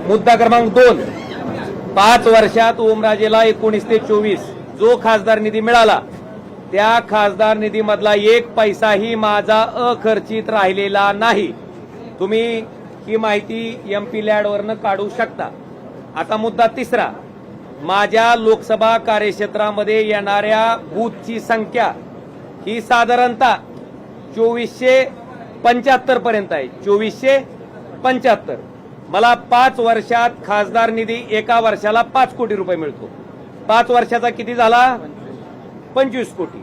मुद्दा क्रमांक 2, 5 वर्षात ओमराजेला 19 ते 24 जो खासदार निधी मिळाला त्या खासदार निधीमधला एक पैसाही माझा अखर्चित राहिलेला नाही. तुम्ही ही माहिती MP लॅडवरनं काढू शकता. आता मुद्दा 3, माझ्या लोकसभा कार्यक्षेत्रामध्ये येणाऱ्या बूथची संख्या ही साधारणतः 2475 पर्यंत आहे. 2475. मला 5 वर्षात खासदार निधी एका वर्षाला 5 कोटी रुपये मिळतो. 5 वर्षाचा किती झाला? 25 कोटी.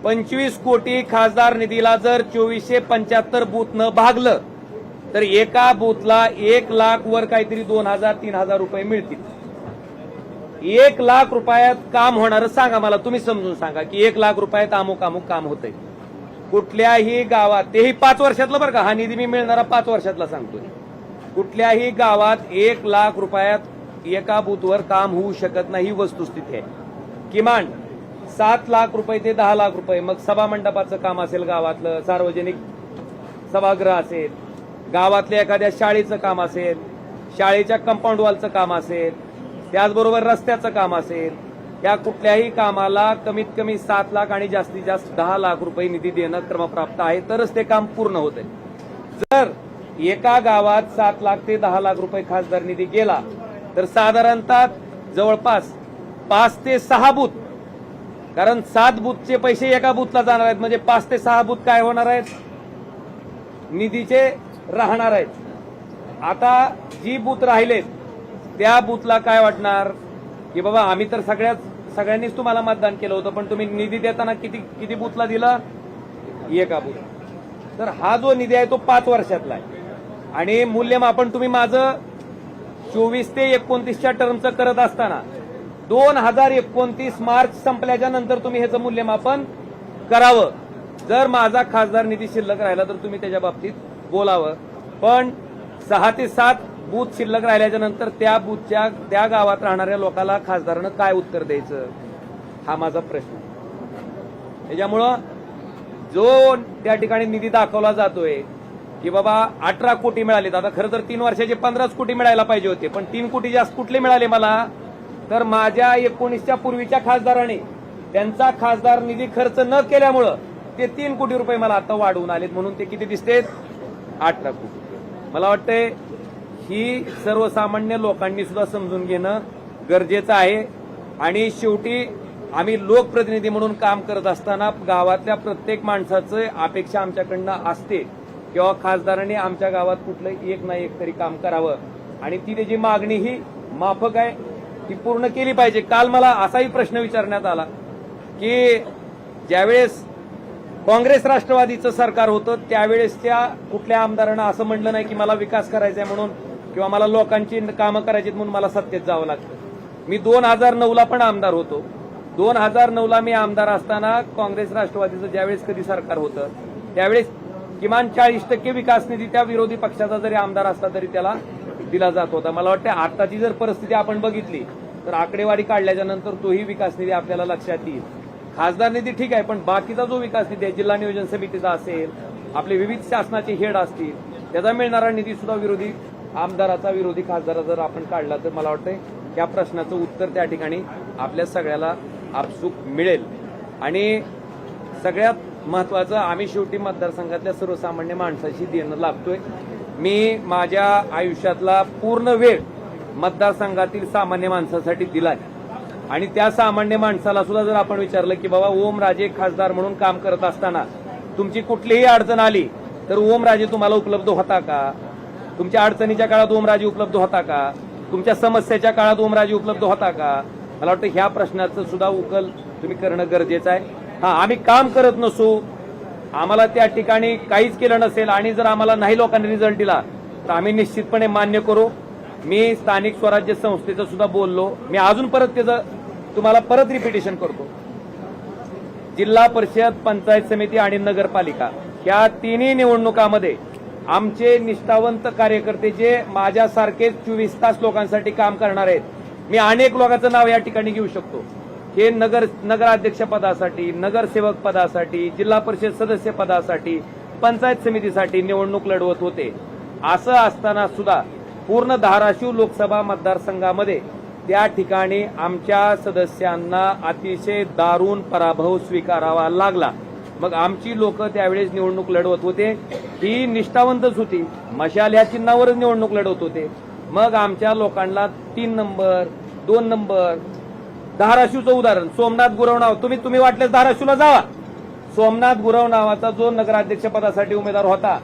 25 कोटी खासदार निधीला जर 2475 बूथ न भागलं तर एका बूथला 1 लाख वर काहीतरी 2000-3000 रुपये मिळतील. 1 लाख रुपयात काम होणारं सांगा मला, तुम्ही समजून सांगा की 1 लाख रुपयात अमुक काम होतंय कुठल्याही गावात. तेही 5 वर्षातलं बरं का, हा निधी मी मिळणारा 5 वर्षातला सांगतोय. कुठल्याही गावात 1 लाख रुपयात एका बूथवर काम होऊ शकत नाही, वस्तुस्थिती आहे. किमान 7 लाख रुपये ते 10 लाख रुपये. मग सभा मंडपाचं काम असेल, गावातलं सार्वजनिक सभागृह असेल, गावातल्या एखाद्या शाळेचं काम असेल, शाळेच्या कंपाऊंड वॉलचं काम असेल, त्याचबरोबर रस्त्याचं काम असेल, या कुठल्याही कामाला कमीत कमी 7 लाख आणि जास्तीत जास्त 10 लाख रुपये निधी देणं क्रमप्राप्त आहे, तरच ते काम पूर्ण होत आहे. जर एका गावात 7 लाख ते 10 लाख रुपये खासदार निधी गेला तर साधारणतः जवळपास 5 ते 6 बूथ, कारण 7 बूथचे पैसे एका बूथला जाणार आहेत, म्हणजे 5 ते 6 बूथ काय होणार आहेत? निधीचे राहणार आहेत. आता जी बूथ राहिलेत त्या बूथला काय वाटणार की बाबा आम्ही तर सगळ्यांनीच तुम्हाला मतदान केलं होतं, पण तुम्ही निधी देताना किती बूथला दिला? एका बूथ. तर हा जो निधी आहे तो 5 वर्षातला आहे आणि मूल्यमापन तुम्ही माझं 24 ते 29च्या टर्मचं करत असताना 2029 मार्च संपल्याच्या नंतर तुम्ही ह्याचं मूल्यमापन करावं. जर माझा खासदार निधी शिल्लक राहिला तर तुम्ही त्याच्या बाबतीत बोलावं, पण 6 ते 7 बूथ शिल्लक राहिल्याच्या नंतर त्या बूथच्या त्या गावात राहणाऱ्या लोकांना खासदारानं काय उत्तर द्यायचं, हा माझा प्रश्न. त्याच्यामुळं जो त्या ठिकाणी निधी दाखवला जातोय की बाबा 18 कोटी मिळालेत, आता खरं तर 3 वर्षाचे 15 कोटी मिळायला पाहिजे होते, पण 3 कोटी जास्त कुठले मिळाले मला? तर माझ्या 19च्या पूर्वीच्या खासदाराने त्यांचा खासदार निधी खर्च न केल्यामुळं ते 3 कोटी रुपये मला आता वाढवून आलेत, म्हणून ते किती दिसतेत? 18 कोटी. मला वाटतंय ही सर्वसामान्य लोकांनी सुद्धा समजून घेणं गरजेचं आहे. आणि शेवटी आम्ही लोकप्रतिनिधी म्हणून काम करत असताना गावातल्या प्रत्येक माणसाचं अपेक्षा आमच्याकडनं असते किंवा खासदारांनी आमच्या गावात कुठलं एक ना एक तरी काम करावं आणि ती त्याची मागणी ही माफक आहे, ती पूर्ण केली पाहिजे. काल मला असाही प्रश्न विचारण्यात आला की ज्यावेळेस काँग्रेस राष्ट्रवादीचं सरकार होतं त्यावेळेसच्या कुठल्या आमदारांना असं म्हटलं नाही की मला विकास करायचा आहे म्हणून किंवा मला लोकांची कामं करायची म्हणून मला सत्तेत जावं लागतं. मी 2009ला पण आमदार होतो. 2009ला मी आमदार असताना काँग्रेस राष्ट्रवादीचं ज्यावेळेस कधी सरकार होतं त्यावेळेस किमान 40% विकास निधी त्या विरोधी पक्षाचा जरी आमदार असला तरी त्याला दिला जात होता. मला वाटतं आताची जर परिस्थिती आपण बघितली तर आकडेवारी काढल्याच्या नंतर तोही विकास निधी आपल्याला लक्षात येईल. खासदार निधी ठीक आहे, पण बाकीचा जो विकास निधी आहे, जिल्हा नियोजन समितीचा असेल, आपले विविध शासनाचे हेड असतील, त्याचा मिळणारा निधी सुद्धा विरोधी आमदाराचा, विरोधी खासदाराचा जर आपण काढला तर मला वाटतंय या प्रश्नाचं उत्तर त्या ठिकाणी आपल्या सगळ्याला आपसूक मिळेल. आणि सगळ्यात महत्वाचं, आम्ही शेवटी मतदारसंघातल्या सर्वसामान्य माणसाशी देणं लागतोय. मी माझ्या आयुष्यातला पूर्ण वेळ मतदारसंघातील सामान्य माणसासाठी दिलाय आणि त्या सामान्य माणसाला सुद्धा जर आपण विचारलं की बाबा ओमराजे खासदार म्हणून काम करत असताना तुमची कुठलीही अडचण आली तर ओमराजे तुम्हाला उपलब्ध होता का? तुमच्या अडचणीच्या काळात ओमराजे उपलब्ध होता का? तुमच्या समस्येच्या काळात ओमराजे उपलब्ध होता का? मला वाटतं ह्या प्रश्नाचं सुद्धा उकल तुम्ही करणं गरजेचं आहे. आम्ही काम करत नसू, आम्हाला त्या ठिकाणी काहीच केलं नसेल आणि जर आम्हाला नाही लोकांनी रिझल्ट दिला तर आम्ही निश्चितपणे मान्य करू. मी स्थानिक स्वराज्य संस्थेचं सुद्धा बोललो. मी अजून परत त्याचं तुम्हाला परत रिपिटेशन करतो. जिल्हा परिषद, पंचायत समिती आणि नगरपालिका या तिन्ही निवडणुकामध्ये आमचे निष्ठावंत कार्यकर्ते जे माझ्यासारखेच 24 तास लोकांसाठी काम करणार आहेत, मी अनेक लोकांचं नाव या ठिकाणी घेऊ शकतो. हे नगराध्यक्ष पदासाठी, नगरसेवक पदासाठी, जिल्हा परिषद सदस्य पदासाठी, पंचायत समितीसाठी निवडणूक लढवत होते. असं असताना सुद्धा पूर्ण धाराशिव लोकसभा मतदारसंघामध्ये त्या ठिकाणी आमच्या सदस्यांना अतिशय दारुण पराभव स्वीकारावा लागला. मग आमची लोक त्यावेळेस निवडणूक लढवत होते, ही निष्ठावंतच होती, मशाल ह्या चिन्हावरच निवडणूक लढवत होते. मग आमच्या लोकांना 3 नंबर 2 नंबर धाराशिवचं उदाहरण सोमनाथ गुरव नाव तुम्ही वाटल्यास धाराशिवला जावा. सोमनाथ गुरव नावाचा जो नगराध्यक्ष पदासाठी उमेदवार होता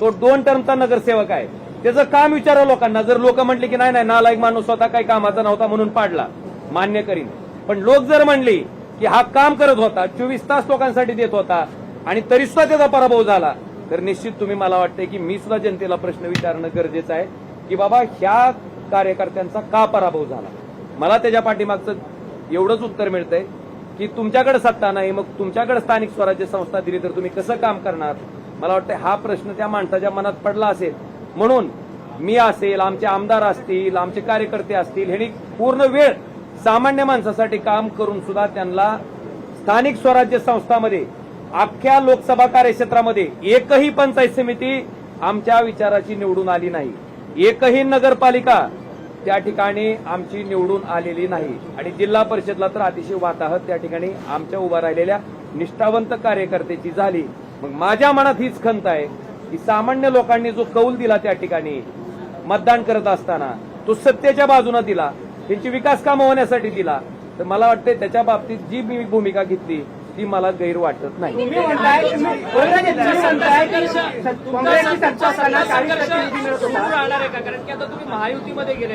तो 2 टर्मचा नगरसेवक आहे. त्याचं काम विचारा लोकांना. जर लोक म्हटले की नाही नालायक माणूस होता, काही कामाचा नव्हता म्हणून पाडला, मान्य करीन. पण लोक जर म्हणले की हा काम करत होता, 24 तास लोकांसाठी देत होता आणि तरी सुद्धा त्याचा पराभव झाला, तर निश्चित तुम्ही मला वाटते की मी सुद्धा जनतेला प्रश्न विचारणं गरजेचं आहे की बाबा ह्या कार्यकर्त्यांचा का पराभव झाला. मला त्याच्या पाठीमागचं एवढंच उत्तर मिळतंय की तुमच्याकडे सत्ता नाही, मग तुमच्याकडे स्थानिक स्वराज्य संस्था दिली तर तुम्ही कसं काम करणार. मला वाटतं हा प्रश्न त्या माणसाच्या मनात पडला असेल, म्हणून मी असेल, आमचे आमदार असतील, आमचे कार्यकर्ते असतील, ह्यांनी पूर्ण वेळ सामान्य माणसासाठी काम करून सुद्धा त्यांना स्थानिक स्वराज्य संस्थांमध्ये अख्ख्या लोकसभा कार्यक्षेत्रामध्ये एकही पंचायत समिती आमच्या विचाराची निवडून आली नाही, एकही नगरपालिका त्या ठिकाणी आमची निवडून आलेली नाही. आणि जिल्हा परिषदला तर अतिशय वाताहत त्या ठिकाणी आमच्या उभा राहिलेल्या निष्ठावंत कार्यकर्त्याची झाली. मग माझ्या मनात हीच खंत आहे की सामान्य लोकांनी जो कौल दिला त्या ठिकाणी मतदान करत असताना तो सत्तेच्या बाजूने दिला, त्यांची विकास कामं होण्यासाठी दिला, तर मला वाटते त्याच्या बाबतीत जी मी भूमिका घेतली ती मला गैर वाटत नाही.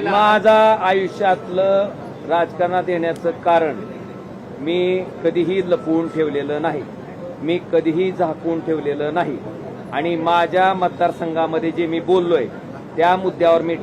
माझा आयुष्यातलं राजकारणात येण्याचं कारण मी कधीही लपवून ठेवलेलं नाही, मी कधीही झाकून ठेवलेलं नाही. आणि माझ्या मतदारसंघामध्ये जे मी बोललोय त्या मुद्द्यावर मी